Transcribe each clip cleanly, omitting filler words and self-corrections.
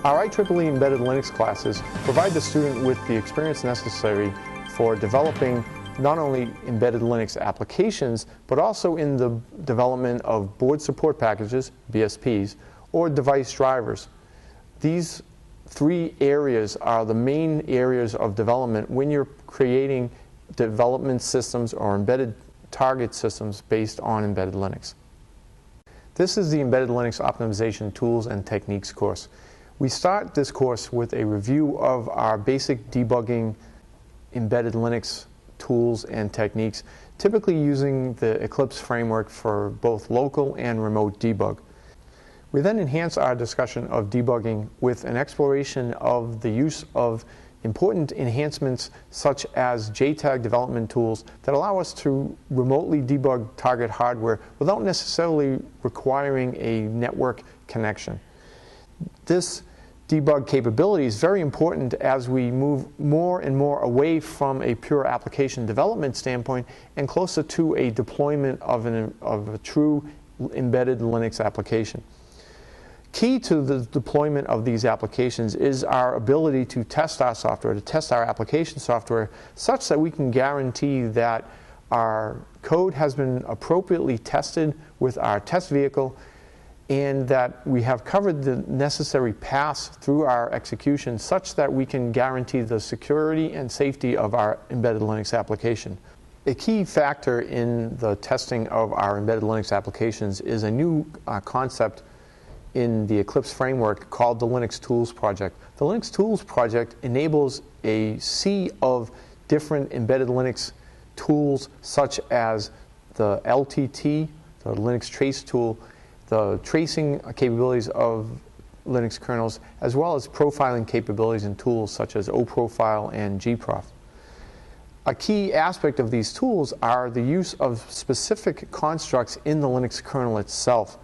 Our IEEE Embedded Linux classes provide the student with the experience necessary for developing not only embedded Linux applications, but also in the development of board support packages, BSPs, or device drivers. These three areas are the main areas of development when you're creating development systems or embedded target systems based on embedded Linux. This is the Embedded Linux Optimization Tools and Techniques course. We start this course with a review of our basic debugging embedded Linux tools and techniques, typically using the Eclipse framework for both local and remote debug. We then enhance our discussion of debugging with an exploration of the use of important enhancements such as JTAG development tools that allow us to remotely debug target hardware without necessarily requiring a network connection. This debug capability is very important as we move more and more away from a pure application development standpoint and closer to a deployment of a true embedded Linux application. Key to the deployment of these applications is our ability to test our software, to test our application software, such that we can guarantee that our code has been appropriately tested with our test vehicle and that we have covered the necessary paths through our execution such that we can guarantee the security and safety of our embedded Linux application. A key factor in the testing of our embedded Linux applications is a new concept in the Eclipse framework called the Linux Tools Project. The Linux Tools Project enables a sea of different embedded Linux tools such as the LTT, the Linux Trace tool, the tracing capabilities of Linux kernels, as well as profiling capabilities and tools such as OProfile and gprof. A key aspect of these tools are the use of specific constructs in the Linux kernel itself.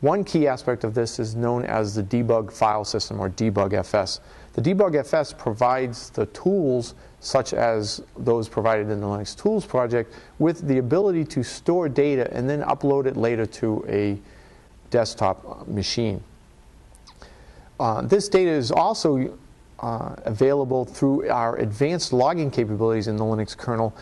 One key aspect of this is known as the debug file system, or debugfs. The debugfs provides the tools, such as those provided in the Linux Tools Project, with the ability to store data and then upload it later to a desktop machine. This data is also available through our advanced logging capabilities in the Linux kernel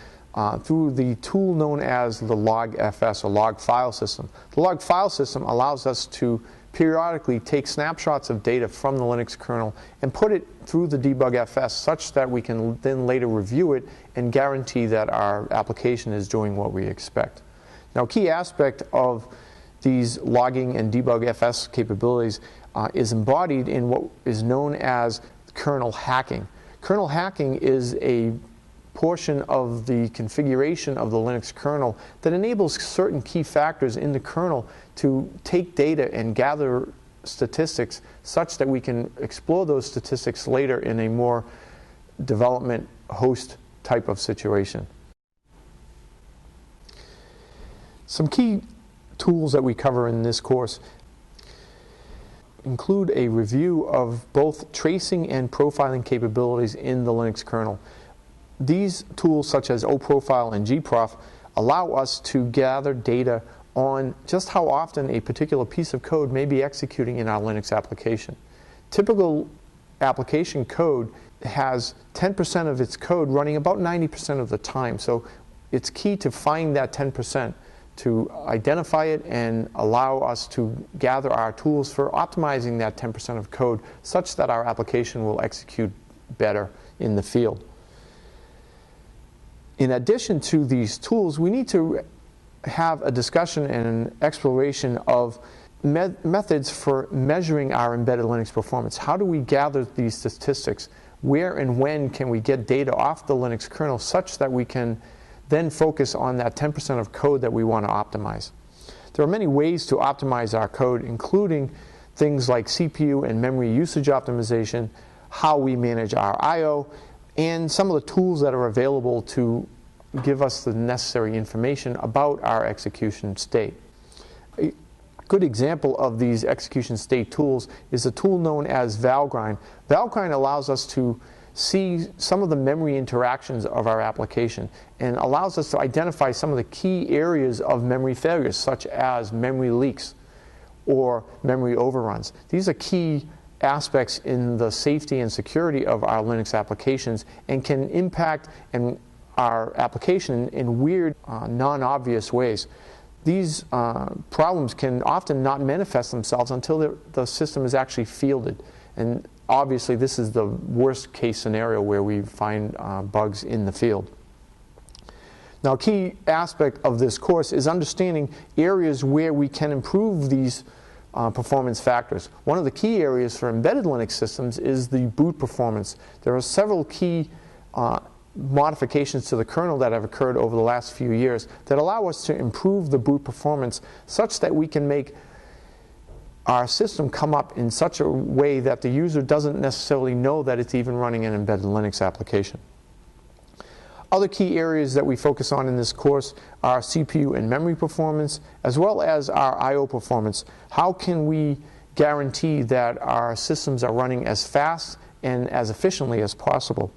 through the tool known as the logfs, or log file system. The log file system allows us to periodically take snapshots of data from the Linux kernel and put it through the debugfs such that we can then later review it and guarantee that our application is doing what we expect. Now, a key aspect of these logging and debugfs capabilities is embodied in what is known as kernel hacking. Kernel hacking is a portion of the configuration of the Linux kernel that enables certain key factors in the kernel to take data and gather statistics such that we can explore those statistics later in a more development host type of situation. Some key tools that we cover in this course include a review of both tracing and profiling capabilities in the Linux kernel. These tools, such as OProfile and gprof, allow us to gather data on just how often a particular piece of code may be executing in our Linux application. Typical application code has 10% of its code running about 90% of the time, so it's key to find that 10%, to identify it and allow us to gather our tools for optimizing that 10% of code such that our application will execute better in the field. In addition to these tools, we need to have a discussion and an exploration of methods for measuring our embedded Linux performance. How do we gather these statistics? Where and when can we get data off the Linux kernel such that we can then focus on that 10% of code that we want to optimize? There are many ways to optimize our code, including things like CPU and memory usage optimization, how we manage our I/O, and some of the tools that are available to give us the necessary information about our execution state. A good example of these execution state tools is a tool known as Valgrind. Valgrind allows us to see some of the memory interactions of our application and allows us to identify some of the key areas of memory failures, such as memory leaks or memory overruns. These are key aspects in the safety and security of our Linux applications and can impact our application in weird, non-obvious ways. These problems can often not manifest themselves until the system is actually fielded. And obviously this is the worst case scenario where we find bugs in the field. Now, a key aspect of this course is understanding areas where we can improve these performance factors. One of the key areas for embedded Linux systems is the boot performance. There are several key modifications to the kernel that have occurred over the last few years that allow us to improve the boot performance such that we can make our system come up in such a way that the user doesn't necessarily know that it's even running an embedded Linux application. Other key areas that we focus on in this course are CPU and memory performance, as well as our I/O performance. How can we guarantee that our systems are running as fast and as efficiently as possible?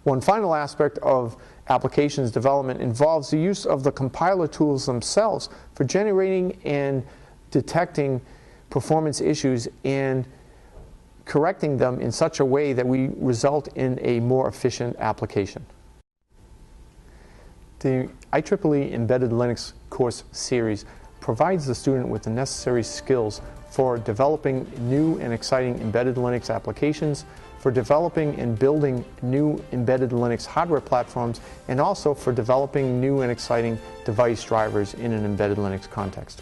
One final aspect of applications development involves the use of the compiler tools themselves for generating and detecting performance issues and correcting them in such a way that we result in a more efficient application. The IEEE Embedded Linux course series provides the student with the necessary skills for developing new and exciting embedded Linux applications, for developing and building new embedded Linux hardware platforms, and also for developing new and exciting device drivers in an embedded Linux context.